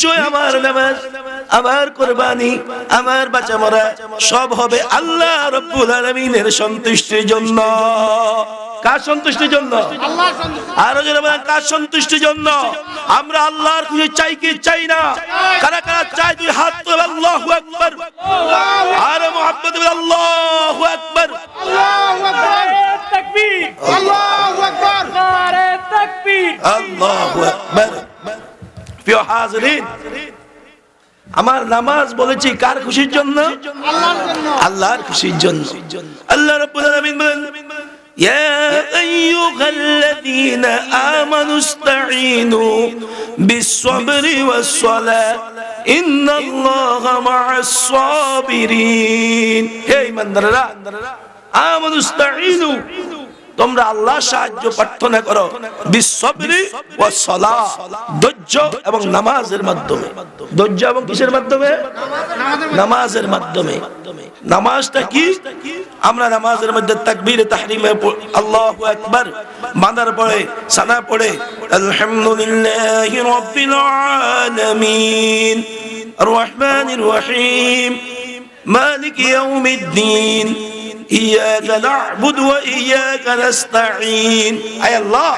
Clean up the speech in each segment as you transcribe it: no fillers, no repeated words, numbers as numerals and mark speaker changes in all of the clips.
Speaker 1: নিশ্চয় আমার নামাজ, আমার কুরবানি, আমার বাঁচা মরা সব হবে আল্লাহ রাব্বুল আলামিনের সন্তুষ্টির জন্য। কার সন্তুষ্টির জন্য?
Speaker 2: আল্লাহর সন্তুষ্টি।
Speaker 1: আরো যারা বলেন কার সন্তুষ্টির জন্য? আমরা আল্লাহর খুশি চাই কি চাই না? কারা কারা চাই দুই হাত তুলে আল্লাহু আকবার, আর মুহাম্মদ আল্লাহু আকবার,
Speaker 2: আল্লাহু আকবার, তাকবীর, আল্লাহু আকবার, নারে তাকবীর,
Speaker 1: আল্লাহু আকবার। প্রিয় হাজিরিন, আমার নামাজ বলেছি কার খুশির জন্য?
Speaker 2: আল্লাহর জন্য।
Speaker 1: আল্লাহর খুশির জন্য। আল্লাহ রাব্বুল আলামিন বলেন, ইয়া আইয়ুহাল্লাযীনা আমানু ইসতাঈনু বিস-সাবরি ওয়াস-সালাহ ইন্নাল্লাহা মা'আস সাবিরিন। হে ঈমানদাররা, আমানু ইসতাঈনু, তোমরা আল্লাহর সাহায্য প্রার্থনা করো বিস-সাবরি ওয়াস-সালাহ, ধৈর্য এবং নামাজের মাধ্যমে। ধৈর্য এবং কিসের মাধ্যমে? নামাজের মাধ্যমে। নামাজটা কি? আমরা নামাজের মধ্যে তাকবীরে তাহরিমে আল্লাহু আকবার বাঁধার পরে সানা পড়ে আলহামদুলিল্লাহি রাব্বিল আলামিন আর রহমানির রহিম মালিকি ইয়াউমিদ্দিন ইয়াকা না'বুদু ওয়া ইয়াকা নাস্তাঈন। আয় আল্লাহ,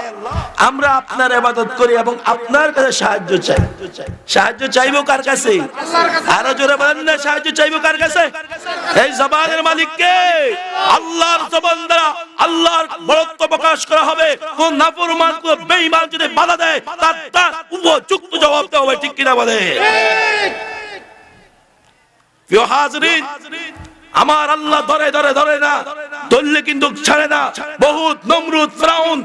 Speaker 1: আমরা আপনার ইবাদত করি এবং আপনার কাছে সাহায্য চাই। সাহায্য চাইবো কার কাছে? আরো জোরে বলেন না, সাহায্য চাইবো কার কাছে? এই জবানের মালিক কে? আল্লাহর জবান দ্বারা আল্লাহর বড়ত্ব প্রকাশ করা হবে। কোন নাফরমান, কোন বেঈমান যদি বাধা দেয় তার উপযুক্ত জবাব দেওয়া হবে। ঠিক কিনা বলে? প্রিয় হাজিরিন, আমার আল্লাহ ধরে ধরে ধরে না, ধরলে কিন্তু ছাড়ে না। বহুত নমরুদ, ফিরাউন,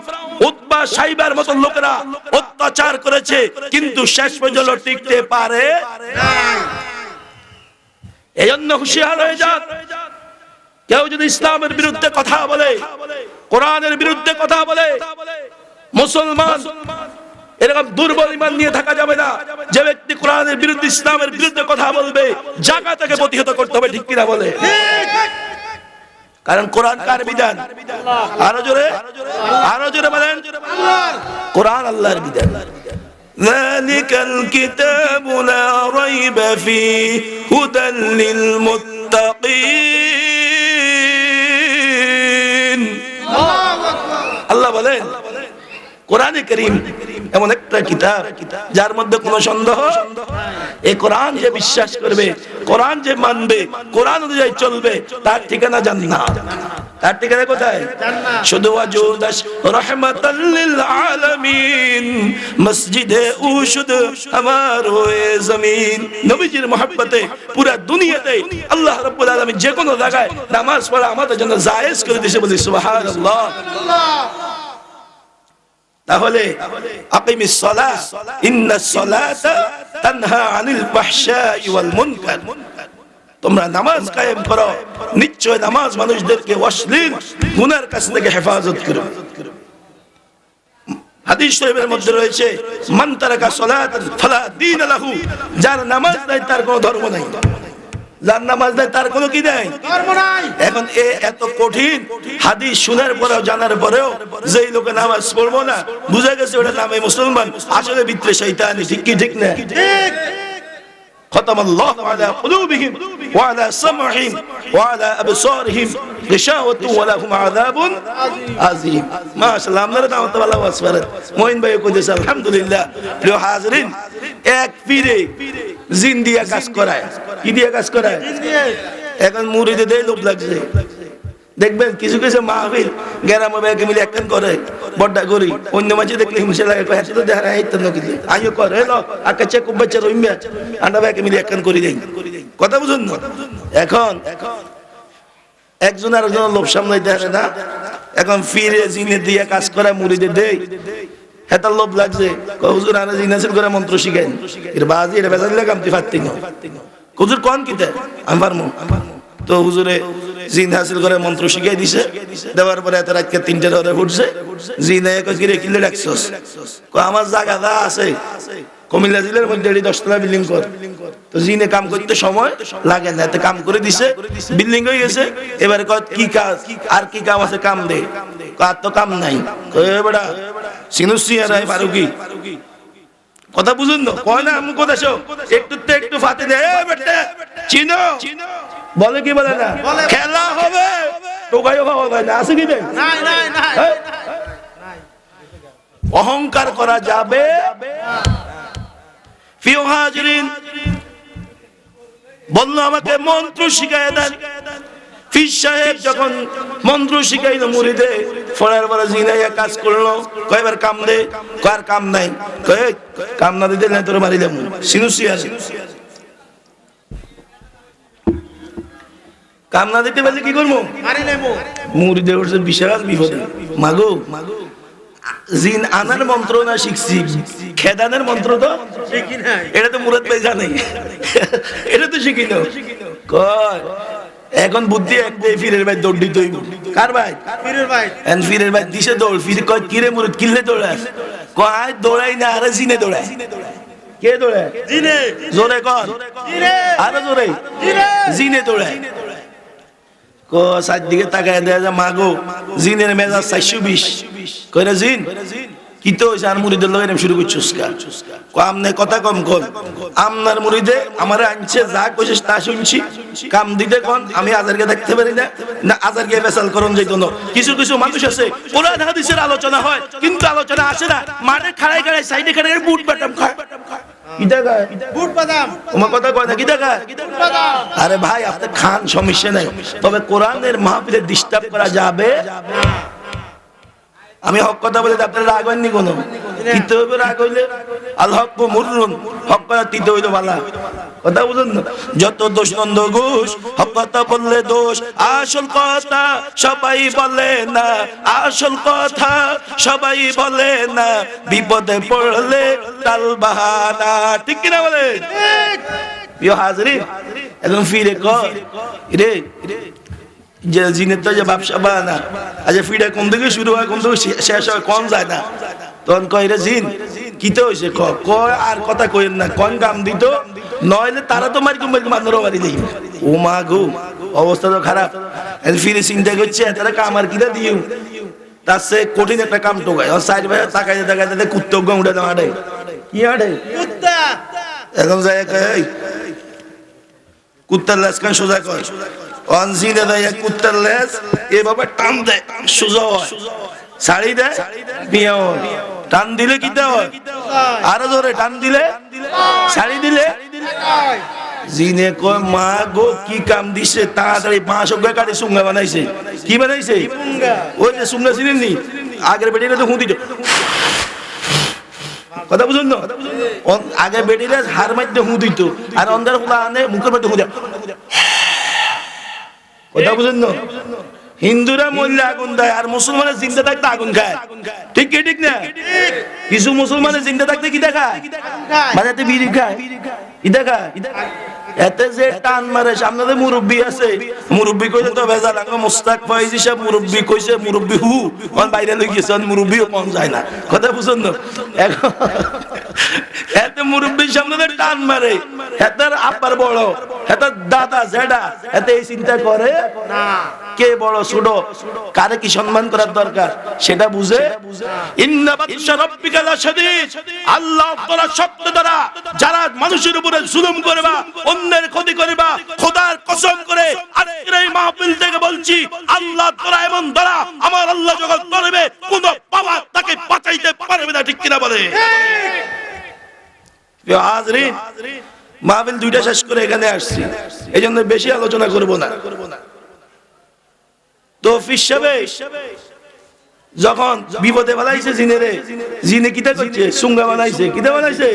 Speaker 1: উতবা, সাইবার মতো লোকেরা অত্যাচার করেছে, কিন্তু শেষ পর্যন্ত টিকতে পারে না। এজন্য হুঁশিয়ার হয়ে যান। কেউ যদি ইসলামের বিরুদ্ধে কথা বলে, কোরআনের বিরুদ্ধে কথা বলে, মুসলমান এরকম দুর্বল ঈমান নিয়ে থাকা যাবে না। যে ব্যক্তি কোরআনের বিরুদ্ধে, ইসলামের বিরুদ্ধে কথা বলবে, জায়গা থেকে প্রতিহত করতে হবে। ঠিক কিনা বলে? কারণ কোরআন কার বিধান? আরো জোরে, আরো জোরে বলেন, কোরআন আল্লাহর বিধান। যালিকাল কিতাবু লা রাইবা ফীহি হুদাল লিল মুত্তাকিন। আল্লাহ বলেন, কোরআনে কারীম এমন একটা কিতাব যার মধ্যে কোনো সন্দেহ। এই কোরআন যে বিশ্বাস করবে, কোরআন যে মানবে, কোরআন অনুযায়ী চলবে, তার ঠিকানা জান্নাত। তার ঠিকানা কোথায়? শুধু ওয়াজুদাস রাহমাতাল লিল আলামিন, মসজিদে উশুদ আমার হয়ে জমিন। নবীজির মহব্বতে পুরা দুনিয়াতে আল্লাহ রাব্বুল আলামিন যে কোনো জায়গায় নামাজ পড়া আমাদের জন্য জায়েজ করে দিয়েছে। বলি সুবহানাল্লাহ। তাহলে আকিমিস সালাহ ইন্নাস সালাতা তানহা আনিল ফাহশাই ওয়াল মুনকার। তোমরা নামাজ কায়েম করো, নিশ্চয় নামাজ মানুষদেরকে অশ্লীল গুনার কাছ থেকে হেফাজত করবে। হাদিস শরীফের মধ্যে রয়েছে, মান তারাকা সালাতান ফালা দীন লাহু, যার নামাজ নাই তার কোনো ধর্ম নাই। যার নামাজ নাই তার কোনো কি নাই? ধর্ম নাই। এখন এত কঠিন হাদিস শোনার পরেও, জানার পরেও যেই লোকে নামাজ পড়বো না, বুঝা গেছে ওটা নামে মুসলমান, আসলে ভিতরে শয়তানি। ঠিক কি ঠিক না? ঠিক। খতামাল্লাহু আলা কুলুবিহিম ওয়া আলা সামঈহিম ওয়া আলা আবসারিহিম গিশাওয়াতু ওয়া লাহুম আযাবুন আযীম। মাশাআল্লাহ, আপনারা দাওয়াত ওয়ালা ওয়াসফারাত মুইন ভাই কইতেছ আলহামদুলিল্লাহ। প্রিয় হাজিরিন, এক পীরে জিন দিয়া কাজ করায়। কি দিয়া কাজ করায়? এখন মুরিদে দেয় লোভ লাগছে। দেখবেন কিছু কিছু মাহফিল গ্রামে ব্যাগে মিলে একখান করে বড়টা করি, অন্য মাঝে দেখলে হিংসা লাগে, হাতে তো দেখা নাই নকিলে আইও করে এলো আকা চেক বাচ্চা রইম্যা আন্ডা ব্যাগে মিলে একখান করে দেই। কথা বুঝুন না? এখন একজন আর একজন লোভ সামলাইতে পারে না। এখন ফিরে জিনে দিয়ে কাজ করা মুরিদে দেয়, হেতার লোভ লাগছে, হুজুর আনা জিনাসিল করে মন্ত্র শিখাইন, এর বাজি এটা বেজাল কামতি ফাটতি না। হুজুর কোন কিতা আমি পারমু। তো হুজুরে জিন হাসিল করে মন্ত্র শিখাই দিছে। দেওয়ার পরে এত রাতকে 3টার ধরে উঠছে। জিনে কিরে কিলে ডাকছস? আমার জায়গা যা আছে কুমিল্লা জেলার মধ্যে 10 তলা বিল্ডিং কর। তো জিনে কাম করতে সময় লাগে না, এতে কাম করে দিছে, বিল্ডিং হয়ে গেছে। এবারে কয় কি কাজ, আর কি কাম আছে কাম দে। আর তো কাম নাই। কয় বেটা সিনুসি আর ফারুকি কথা বুঝুন না, কয় না আমি কোথায় একটু ফাতে দে বেটা চিনো বলে কি বলে না, খেলা হবে টোকাইও খাওয়া যায় না, আছে কি নেই? হ্যাঁ? অহংকার করা যাবে। প্রিয় হাজিরিন, বললো আমাকে মন্ত্র শিখায় দেন। পীর সাহেব যখন মন্ত্র শিখাইলো মুরিদে, ফলার পরে জিনাইয়া কাজ করলো, কয়বার কাম দে, কার কাম নাই, কয় কাম না দিতে না তোর মারি দেব সিনুসি আছে, কাম না দিতে পারলে কি করবো,
Speaker 2: মারি নেব।
Speaker 1: মুরিদে উঠছে বিশাল বিপদে। মাগো জিন আনার মন্ত্র না শিখছি, খেদানের মন্ত্র তো
Speaker 2: শিখি নাই।
Speaker 1: এটা তো মুরাদ ভাই জানে, এটা তো শিখি না। কয় এখন বুদ্ধি একটাই, ফিরের ভাই দৌড় দিতে হইব। কার ভাই?
Speaker 2: পীরের ভাই।
Speaker 1: এন ফিরের ভাই দিশে দৌড়, ফিরে কয় কিরে মুরিদ কিল্লে দৌড়াস, কয় দৌড়াই না, আরে জিনে দৌড়ায়। কে দৌড়ায়?
Speaker 2: জিনে।
Speaker 1: জোরে কর,
Speaker 2: জিনে।
Speaker 1: আরে জোরে,
Speaker 2: জিনে।
Speaker 1: জিনে দৌড়ায়। ক চারদিকে তাকায় দেয়া যা, মাগো জিনের মেজাজ 420। কইরা জিন কি তো হইছে, আর মুরিদের লগে শুরু করছিস কা? আমনে কথা কম কর, আমনার মুরিদে আমারে আনছে, যা কইছিস তা শুনছি, কাম দিতে কোন আমি আজারকে দেখতে পারি না, না আজারকে বেসাল করন যাইতো না। কিছু কিছু মানুষ আছে কোরআন হাদিসের আলোচনা হয় কিন্তু আলোচনা আসে না, মাঠে খাড়াই খাড়াই সাইডে খাড়াই বুট বাটাম খায়। কিটা খায়?
Speaker 2: বুট বাদাম।
Speaker 1: তোমার কথা কয় না, কিটা খায়?
Speaker 2: বুট বাদাম।
Speaker 1: আরে ভাই আপনি খান, সমস্যা নাই, তবে কোরআনের মাহফিলে ডিস্টার্ব করা যাবে। আমি হক কথা বলে আপনারা রাগ হয়নি কোনো, তিতে হইবে, রাগ হইলে আল হক মুররুন, হক কথা তিতে হইলো বালা। কথা বুঝুন না, যত দোষ নন্দ ঘোষ, হক কথা বললে দোষ, আসল কথা সবাই বলে না, আসল কথা সবাই বলে না, বিপদে পড়লে তাল বাহানা, ঠিক কিনা বলে? প্রিয় হাজিরিন, এখন ফিরে কর রে যে জিনের তো যে ব্যবসা বানা, আচ্ছা ফিরে কোন দিকে শুরু হয়, কোন দিকে শেষ হয়, কোন যায় না, তখন কয় রে জিন কিতে হয়েছে, কয় আর কথা কইেন না, কোন কাম দিত, নইলে তারা তো মারি মান্নর বাড়ি দেই। ও মা গো, অবস্থা তো খারাপ। ফিরে চিন্তা করছে তারা কাম আর কিনা দিও, তার সে কঠিন একটা কাম টোকায়, সাইড ভাই তাকাইতে তাকাইতে কুত্তো গম উঠে দেওয়া আড়ে, কি আড়ে
Speaker 2: কুত্তা।
Speaker 1: এখন যায় কুত্তার লেজ কান সোজা কর, অনজিনে দেয় কুত্তার লেজ এভাবে টান দেয়, সোজা হয়, শাড়ি দেয় বিয়ে হয়, টান দিলে কি হয়, আরো জোরে টান দিলে, শাড়ি দিলে। জিনে কয় মা গো কি কাম দিছে, তাড়াতাড়ি 5 অজ্ঞা কাটে সুঙ্গা বানাইছে। কি বানাইছে? ওই যে সুঙ্গা চিনেন নি, আগের বেটিরা তো হুঁদিত, কথা বুঝুন না, আগে বেটিরা হার মধ্যে হুঁ দিত, আর অন্ধার খোলা আনে মুখের মধ্যে হুঁ, কথা বুঝুন না। হিন্দুরা মরলে আগুন দেয়, আর মুসলমানের জিন্দা থাকতে আগুন খায়, ঠিক কি ঠিক না? কিছু মুসলমানের জিন্দা থাকতে কি দেখায়, বাজাতে বিড়ি খায়, কি দেখায়, এতে যে টান মারে। সামনে যে মুরব্বী আছে, মুরব্বী কইলে তো ভেজাল, মুস্তাক ফয়েজি সাহেব মুরব্বী কইছে, মুরব্বী হু বাইরে লই গেছে, মুরব্বীও কম যায় না, কথা বুঝুন না। এখন এতে মুরব্বীর সামনে টান মারে, এটার আব্বার বড়, এটার দাদা জেডা, এতে এই চিন্তা করে না কে বড় ছোট, কারে কি সম্মান করার দরকার সেটা বুঝে। ইন্না বাতশা রাব্বিকা লাশাদীদ, আল্লাহ তাআলা শব্দ দ্বারা যারা মানুষের উপরে জুলুম করবা, অন্যের ক্ষতি করবা, খোদার কসম করে আজকের এই মাহফিল থেকে বলছি, আল্লাহ তাআলা এমন দ্বারা আমার আল্লাহ জগৎ করবে, কোন বাবা তাকে বাঁচাইতে পারবে না, ঠিক কিনা বলে? হাজরিন, মাহফিল দুইটা শেষ করে এখানে আসছি, এই জন্য বেশি আলোচনা করব না। তো পীর সাহেব যখন বিপদে বানাইছে জিনেরে, জিনে কিতা করছে, সুঙ্গা বানাইছে, কিতা বানাইছে,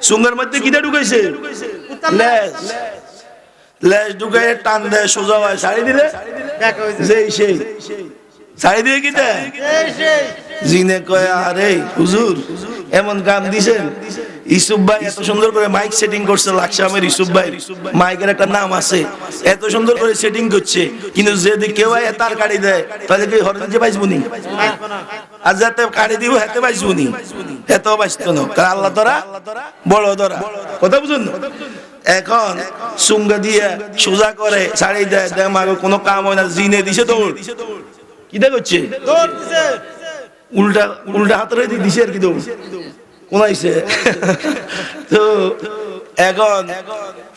Speaker 1: সুঙ্গার মধ্যে কিতা ঢুকাইছে, লেজ, লেজ ঢুকাই টান দেয়, সোজা হয়, শাড়ি দিলে যেই সেই, শাড়ি দিয়ে কিতা, জিনে কয় আরে হুজুর এমন গান দিছেন, ইসুফ ভাই এত সুন্দর করে মাইক সেটিং করছে, লাকসামের ইসুফ ভাই, মাইকের একটা নাম আছে, এত সুন্দর করে সেটিং করছে, কিন্তু যদি কেউ তার কাড়ি দেয় তাহলে কি হরঞ্জে পাইছবো নি, আর যাতে কাড়ি দিব হাতে পাইছবো নি, এত পাইতো না, কারণ আল্লাহ তোরা বড় ধরা, কথা বুঝুন না। এখন সুঙ্গা দিয়ে সোজা করে ছাড়ি দেয়, দেখ মাগো কোনো কাম হয় না, জিনে দিছে দৌড়, কি দেখ হচ্ছে উল্টা উল্টা হাত রে দিছে আর কি দৌড়, কোনাইছে তো এখন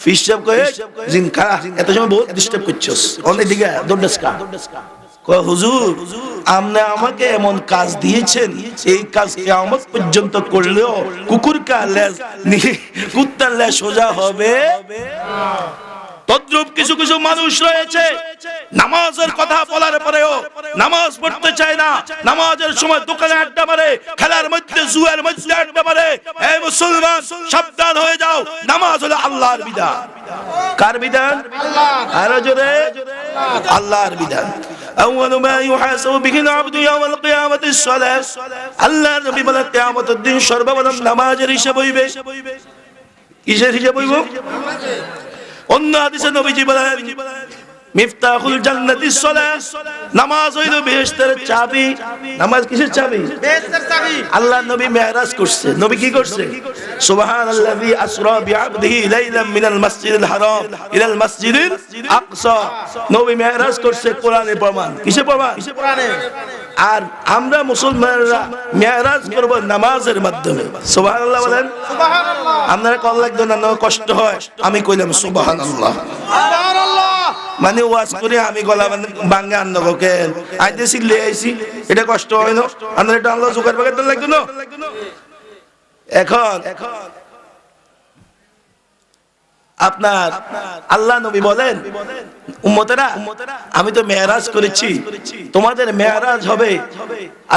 Speaker 1: ফিশাব কয়ে জিন খারা এত সময় বহুত ডিস্টার্ব করছস অনেক দিকে দৌড়াসকা কয় হুজুর আপনি আমাকে এমন কাজ দিয়েছেন এই কাজ কিয়ামত পর্যন্ত করলেও কুকুর কা লেজ কুত্তার লেজ সোজা হবে তদ্রূপ কিছু কিছু মানুষ রয়েছে নামাজের কথা বলার পরেও নামাজ পড়তে চায় না নামাজের সময় দোকানে আড্ডা মারে খেলার মধ্যে জুয়ার মধ্যে আড্ডা মারে এই মুসলমান সাবধান হয়ে যাও নামাজ হলো আল্লাহর বিধান কার বিধান আর জোরে আল্লাহর বিধান أول ما يحاسب به العبد يوم القيامة الصلاة আল্লাহর নবী বলেন কিয়ামতের দিন সর্বপ্রথম নামাজের হিসাব হইবে কিসের হিসাব হইব অন্য হাদিসে নবীজি বলেন মিফতাহুল জান্নাতিস সালাত নামাজ হইল বেহেশতের চাবি নামাজ কিসের চাবি
Speaker 2: বেহেশতের চাবি
Speaker 1: আল্লাহ নবী মেরাজ করছে নবী কি করছে সুবহানাল্লাযী আসরা বিআবদিহি লাইলাম মিনাল মাসজিদিল হারাম ইলাল মাসজিদিল আকসা নবী মেরাজ করছে কোরআনের প্রমাণ কিসে প্রমাণ
Speaker 2: কোরআনে
Speaker 1: আর আমরা মুসলমানরা মেরাজ করব নামাজের মাধ্যমে সুবহানাল্লাহ বলেন
Speaker 2: সুবহানাল্লাহ
Speaker 1: আপনারা কল লাগতো না কষ্ট হয় আমি কইলাম সুবহানাল্লাহ
Speaker 2: সুবহানাল্লাহ
Speaker 1: মানে ওয়াজ করে আমি গলা বাঙ্গা আনবো কেন আইতে সিলে আইছি এটা কষ্ট হয় না আপনার এটা আল্লাহ জোগাড় বাগাতে লাগতো না এখন আপনার আল্লাহ নবী বলেন উম্মতেরা আমি তো মেরাজ করেছি তোমাদের মেরাজ হবে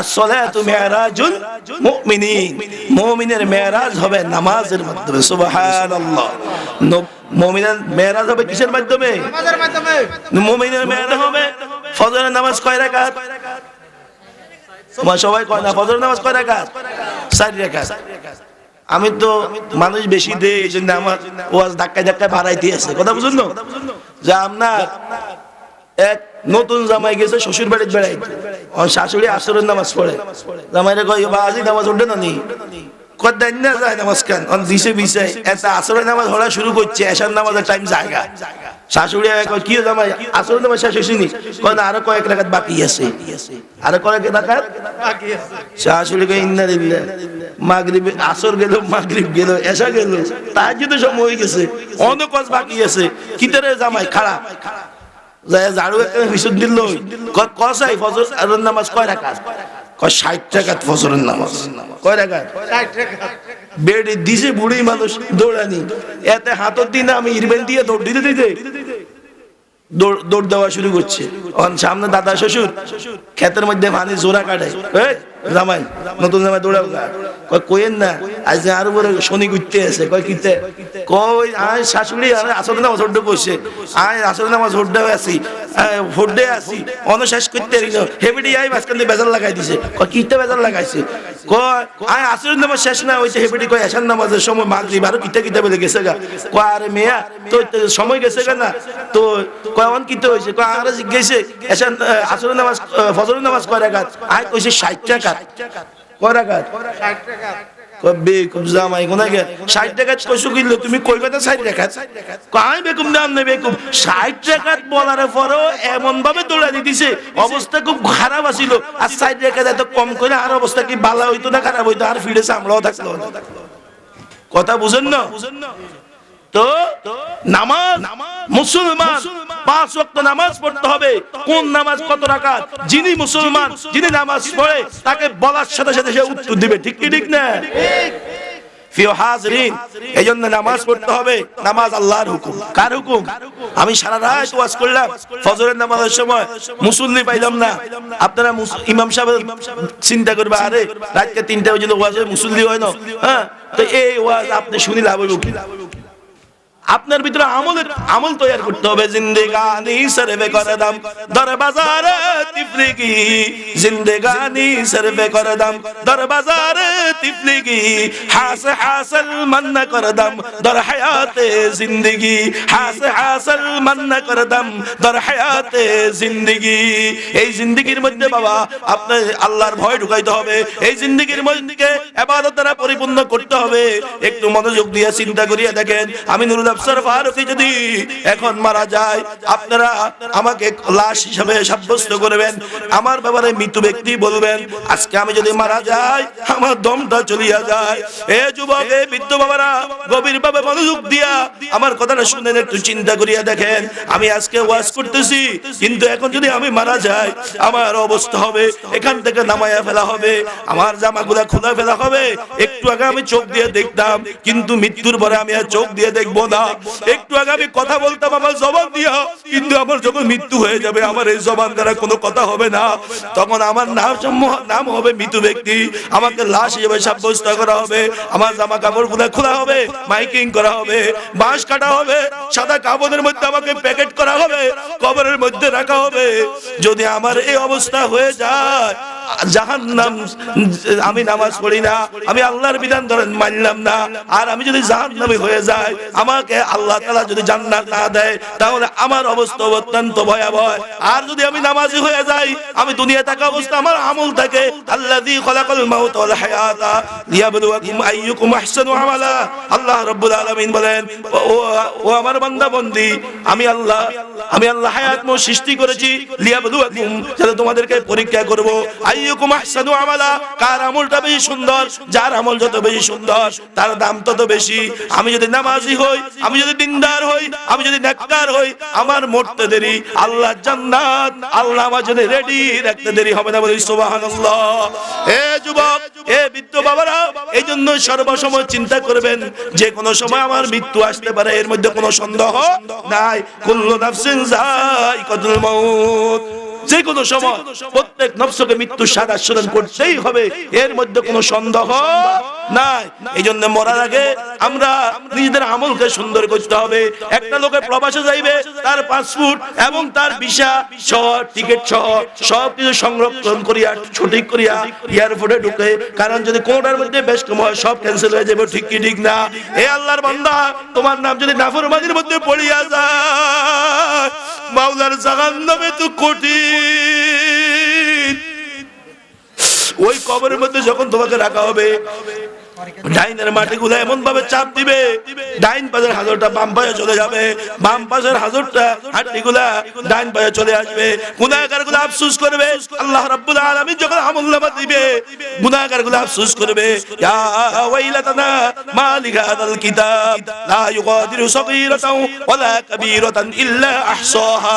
Speaker 1: as-salatu mi'rajul mu'minin মুমিনের মেরাজ হবে নামাজের মাধ্যমে সুবহানাল্লাহ মুমিনের মেরাজ হবে কিসের মাধ্যমে
Speaker 2: নামাজের মাধ্যমে
Speaker 1: মুমিনের মেরাজ হবে ফজরের নামাজ কয় রাকাত তোমার সবাই কয় না ফজরের নামাজ কয় রাকাত 4 রাকাত আমি তো মানুষ বেশি দেই এইজন্য আমার ওয়াজ ধাক্কা ধাক্কা বাড়াইতে আছে কথা বুঝুন না যে আপনার এক নতুন জামাই গেছে শ্বশুর বাড়িতে বেড়াইতে ওর শাশুড়ি আসরের নামাজ পড়ে জামাইরে কই বাজি নামাজ উঠে না নি কদাই না যায় নামাজ কেন অন দিছে বিছাই এটা আসরের নামাজ হলা শুরু করছে এশার নামাজের টাইম জায়গা শাশুড়ি কই কি জামাই আসরের নামাজ শেষ হইছে নি কই না আরো কয়েক রাকাত বাকি আছে আরো কয়েক রাকাত
Speaker 2: বাকি আছে
Speaker 1: শাশুড়ি কই ইন্না লিল্লাহ মাগরিব আসর গেল মাগরিব গেল এশা গেল তাহাজ্জুদের সময় হয়ে গেছে অনেক কাজ বাকি আছে কিতরে জামাই খাড়া যায় ঝাড়ু একটা বিশুদ্ধ দিল কসাই ফজরের নামাজ কয় রাকাত কয় 60 রাকাত ফজরের নামাজ কয় রাকাত
Speaker 2: 60 টাকা
Speaker 1: বেডে দিছে বুড়ি মানুষ দৌড়ানি এতে হাতর দিনে আমি ইরবেন দিয়ে দৌড় দিতে দিতে দৌড় দেওয়া শুরু করছে সামনে দাদা শ্বশুর ক্ষেতের মধ্যে পানি জোড়া কাটে জামাই নতুন জামাই দৌড়াও কয় কইেন না আজ আরো বড় শনি ঘুরতে আছে কয় কিতে কই আয় শাশুড়ি আসলে নামাজ হড্ডে বসে আয় আসলে নামাজ হড্ডে আছি হড্ডে আছি অনশেষ করতে রইল হেবিডি আই মাঝখান দিয়ে বেজার লাগাই দিছে কয় কিতে বেজার লাগাইছে কয় আয় আসলে নামাজ শেষ না হইছে হেবিডি কয় এশার নামাজের সময় মাগরিব আর কিতে কিতে বলে গেছে গা কয় আরে মেয়া তো সময় গেছে গা না তো কয় অন কিতে হইছে কয় আর জিজ্ঞাসে এশার আসলে নামাজ ফজরের নামাজ কয় রাকাত আয় কইছে 60 টাকা কয় রাকাত
Speaker 2: 60 টাকা
Speaker 1: কবে খুব জামাই কোনা গে 60 টাকা কইছো কইলো তুমি কইবা না 60 টাকা কই বেকুম দাম নেবে বেকুম 60 টাকা বলার পরেও এমন ভাবে দৌড়া দিতেছে অবস্থা খুব খারাপ আছিল আর 60 টাকা এত কম কইলে আর অবস্থা কি ভালো হইতো না খারাপ হইতো আর ফিরে সামলাও থাকলো কথা বুঝেন না তো নামাজ মুসলমান 5 ওয়াক্ত নামাজ পড়তে হবে কোন নামাজ কত রাকাত যিনি মুসলমান যিনি নামাজ পড়ে তাকে বলার সাথে সাথে সে উত্তর দিবে ঠিক কি ঠিক না ঠিক প্রিয় হাজিরিন এইজন্য নামাজ পড়তে হবে নামাজ আল্লাহর হুকুম কার হুকুম আমি সারা রাত ওয়াজ করলাম ফজরের নামাজের সময় মুসল্লি পাইলাম না আপনারা ইমাম সাহেব চিন্তা করবে আরে রাত 3টা বাজে ওয়াজ হয় মুসল্লি হয় না হ্যাঁ তো এই ওয়াজ আপনি শুনি লাভ হইব কি আপনার ভিতরে আমল তৈরি করতে হবে জিন্দেগানি সরবে করে দাম দর বাজারে তিফলিগি জিন্দেগানি সরবে করে দাম দর বাজারে তিফলিগি হাসল মান্না করে দাম দর হায়াতে জিন্দেগি হাসল মান্না করে দাম দর হায়াতে জিন্দেগি এই জিন্দেগির মধ্যে বাবা আপনার আল্লাহর ভয় ঢুকাইতে হবে এই জিন্দেগির মধ্যে ইবাদত দ্বারা পরিপূর্ণ করতে হবে একটু মনোযোগ দিয়ে চিন্তা করিয়া দেখেন আমি নুরুল কাউসার ফারুকী যদি এখন মারা যায়, আপনারা আমাকে লাশ হিসাবে সাব্যস্ত করবেন, আমার ব্যাপারে মৃত ব্যক্তি বলবেন। আজকে আমি যদি মারা যাই, আমার দমটা চলিয়া যায়। এ যুবক, এ বৃদ্ধ বাবারা, গভীরভাবে মনোযোগ দিয়া আমার কথাটা শুনেন, একটু চিন্তা করিয়া দেখেন। আমি আজকে ওয়াজ করতেছি, কিন্তু এখন যদি আমি মারা যাই, আমার অবস্থা হবে এখান থেকে নামায়া ফেলা হবে, আমার জামাগুলা খোলা ফেলা হবে। একটু আগে আমি চোখ দিয়ে দেখতাম, কিন্তু মৃত্যুর পরে আমি আর চোখ দিয়ে দেখবো না। একটু আগে আমি কথা বলতাম আমার জবান দিয়া, কিন্তু আমার যখন মৃত্যু হয়ে যাবে, আমার এই জবান দ্বারা কোনো কথা হবে না। তখন আমার নাম হবে মৃত ব্যক্তি, আমাকে লাশ হিসেবে সাব্যস্ত করা হবে, আমার জামা কাপড়গুলা খোলা হবে, মাইকিং করা হবে, বাঁশ কাটা হবে, সাদা কাপড়ের মধ্যে আমাকে প্যাকেট করা হবে, কবরের মধ্যে রাখা হবে। যদি আমার এই অবস্থা হয়ে যায়, জাহান্নাম, আমি নামাজ পড়ি না, আমি আল্লাহর বিধান ধরেন মানলাম না, আর আমি যদি জাহান্নামী হয়ে যাই, আমাকে আল্লাহ তাআলা যদি জান্নাত না দেয়, তাহলে আমার অবস্থা অত্যন্ত ভয়াবহ। আর যদি আমি নামাজি হয়ে যাই, আমি দুনিয়া থাকা অবস্থা আমার আমল থাকে, আল্লাযী খালাকাল মাউত ওয়াল হায়াতা লিয়াবলুয়াকুম আইয়ুকুম আহসানু আমালা। আল্লাহ রাব্বুল আলামিন বলেন, ও আমার বান্দা বন্দি, আমি আল্লাহ হায়াত মো সৃষ্টি করেছি, লিয়াবলুয়াকুম, যাতে তোমাদেরকে পরীক্ষা করব, আইয়ুকুম আহসানু আমালা, কার আমলটা বেশি সুন্দর। যার আমল যত বেশি সুন্দর, তার দাম তত বেশি। আমি যদি নামাজি হই, আমি যদি দিনদার হই, আমি যদি নেককার হই, আমার মরতে দেরি, আল্লাহ জান্নাত আল্লাহ আমার জন্য রেডি রাখতে দেরি হবে না। বলি সুবহানাল্লাহ। এ যুবক, এ বৃদ্ধ বাবারা, এই জন্য সর্বসময় চিন্তা করবেন, যে কোনো সময় আমার মৃত্যু আসতে পারে, এর মধ্যে কোনো সন্দেহ নাই। কুল্লু নাফসিন যায়িকাতুল মাউত, যে কোনো সময় প্রত্যেক নফসকে মৃত্যু স্বাদ আস্বাদন করতেই হবে, এর মধ্যে কোনো সন্দেহ নাই। এই জন্য মরার আগে আমরা নিজেদের আমলকে সুন্দর করতে হবে। একটা লোকে প্রবাসে যাইবে, তার পাসপোর্ট এবং তার ভিসা সহ, টিকিট সহ সব কিছু সংরক্ষণ করিয়া সঠিক করিয়া এয়ারপোর্টে ঢুকে, কারণ যদি কোনটার মধ্যে বেশ কম হয়, সব ক্যান্সেল হয়ে যাবে। ঠিক কি ঠিক না? এ আল্লাহর বান্দা, তোমার নাম যদি নাফরমানির মধ্যে পড়িয়া যায়, মাওলার জাহান্নামে তো কঠিন। ওই কবরের মধ্যে যখন তোমাকে রাখা হবে, ডাইনের মাটিগুলো এমন ভাবে চাপ দিবে, ডাইন পাশের হাজরটা বাম পাশে চলে যাবে, বাম পাশের হাজরটা হাড্ডিগুলা ডাইন পাশে চলে আসবে। গুনাহগারগুলো আফসোস করবে। আল্লাহ রাব্বুল আলামিন যখন আমলনামা দিবে, গুনাহগারগুলো আফসোস করবে, ইয়া ওয়াইলাতানা মা লিহাদাল কিতাব লা ইউগাদিরু সগীরাতাও ওয়ালা কাবীরাতান ইল্লা আহসাহা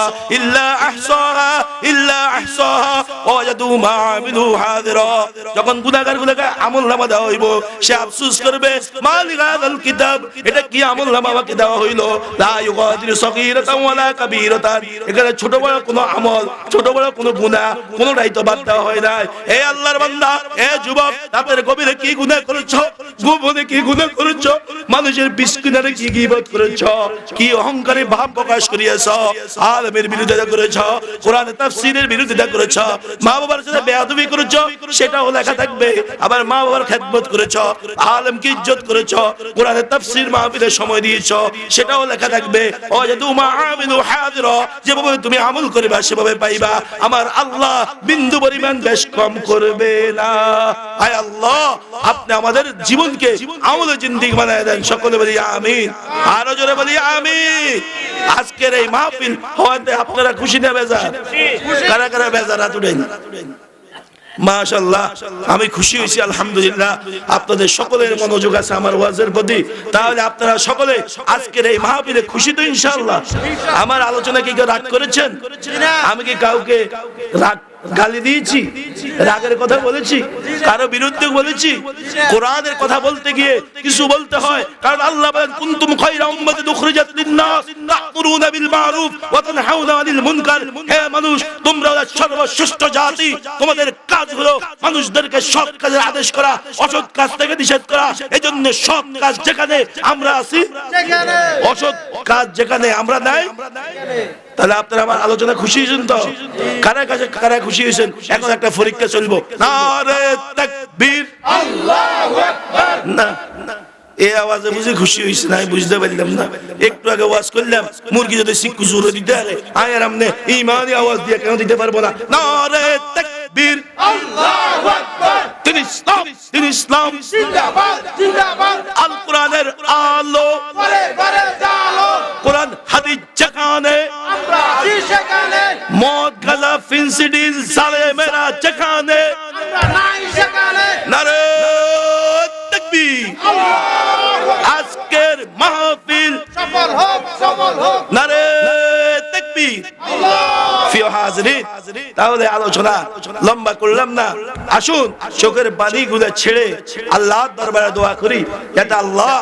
Speaker 1: ওয়াজাদু মা আমিলু হাদিরা। যখন গুনাহগারগুলোকে আমলনামা দেওয়া হইব, সে আফসোস করবে, মালিকাল কিতাব, এটা কি আমলনামা আমাকে দেওয়া হইলো, লা ইউগাদিরু সগীরাতান ওয়ালা কাবীরাতান, এখানে ছোট বড় কোনো আমল, ছোট বড় কোনো গুনাহ কোনোটাই তো বাদ দেওয়া হয় না। হে আল্লাহর বান্দা, হে যুবক, রাতের গভীরে কি গুনাহ করেছো, গোপনে কি গুনাহ করেছো, মানুষের বিস্কিনারে কি গীবত করেছো, কি অহংকারে ভাব প্রকাশ করিয়েছো, আলেমের বিরুদ্ধে করেছো, কোরআনের তাফসীরের বিরুদ্ধে করেছো, মা বাবার সাথে বেয়াদবি করেছো, সেটাও লেখা থাকবে। আবার মা বাবার খেদমত করেছো, আলেমকে ইজ্জত করেছো, কোরআনের তাফসীর মাহফিলে সময় দিয়েছো, সেটাও লেখা থাকবে। ওয়াজাদু মা আমিলু হাদিরা, যেভাবে তুমি আমল করবে সেভাবে পাইবা। আমার আল্লাহ বিন্দু পরিমাণ বেশ কম করবে না। আয় আল্লাহ, আপনি আমাদের জীবনকে আমলের জিন্দেগি বানায় দেন। সকলে বলি আমিন, আরো জোরে বলি আমিন। আজকের এই মাহফিল হওয়াতে আপনারা খুশি না বেজার? কারা কারা বেজার হাত উঠান। মাশাআল্লাহ, আমি খুশি হয়েছি, আলহামদুলিল্লাহ। আপনাদের সকলের মনোযোগ আছে আমার ওয়াজের প্রতি। তাহলে আপনারা সকলে আজকের এই মাহফিলে খুশি তো ইনশাআল্লাহ? আমার আলোচনা কি কেউ রাগ করেছেন? আমি কি কাউকে রাগ গালি দিয়েছি, রাগের কথা বলেছি, কারো বিরুদ্ধে বলেছি? কোরআনের কথা বলতে গিয়ে কিছু বলতে হয়, কারণ আল্লাহ বলেন, কুনতুম খায়রা উম্মাতিন উখরিজাত লিন-নাস তা'মুরুনা বিল মারুফ ওয়া তানহাউনা আনিল মুনকার। হে মানুষ, তোমরা সর্বশ্রেষ্ঠ জাতি, তোমাদের কাজ হলো মানুষদেরকে সৎ কাজের আদেশ করা, অসৎ কাজ থেকে নিষেধ করা। এজন্য সৎ কাজ যেখানে আমরা আছি, অসৎ কাজ যেখানে আমরা নাই। তাহলে আপনারা আমার আলোচনা খুশি হয়েছেন তো? কারা খুশি হয়েছেন? এখন একটা পরীক্ষা চলবো। নারে তাকবীর, আল্লাহু আকবার। না, এই আওয়াজে বুঝে খুশি হয়েছে না? বুঝতে পারলাম না। একটু আগে ওয়াজ করলাম, মুরগি যদি সিক্কু জোরে দিতে আরে আয়ের আমনে ইমানি আওয়াজ দিয়ে কেন দিতে পারবো না? নারে তাকবীর, আল্লাহু আকবার। দিন ইসলাম জিন্দাবাদ, জিন্দাবাদ। আল কোরআনের আলো, বারে বারে জালো। ফিনসিডিল জালেমেরা যেখানে
Speaker 2: আমরা নাই সেখানে
Speaker 1: নারে তাকবীর আজকের মাহফিল
Speaker 2: সফল হোক
Speaker 1: নারে তাকবীর প্রিয় হাজিরিন তাহলে আলোচনা লম্বা করলাম না আসুন চোখের পানিগুলো ছেড়ে আল্লাহর দরবারে দোয়া করি যাতে আল্লাহ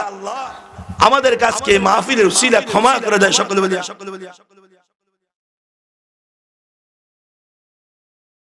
Speaker 1: আমাদের কাছকে মাহফিলের উসিলা ক্ষমা করে দেয় সকলে বলি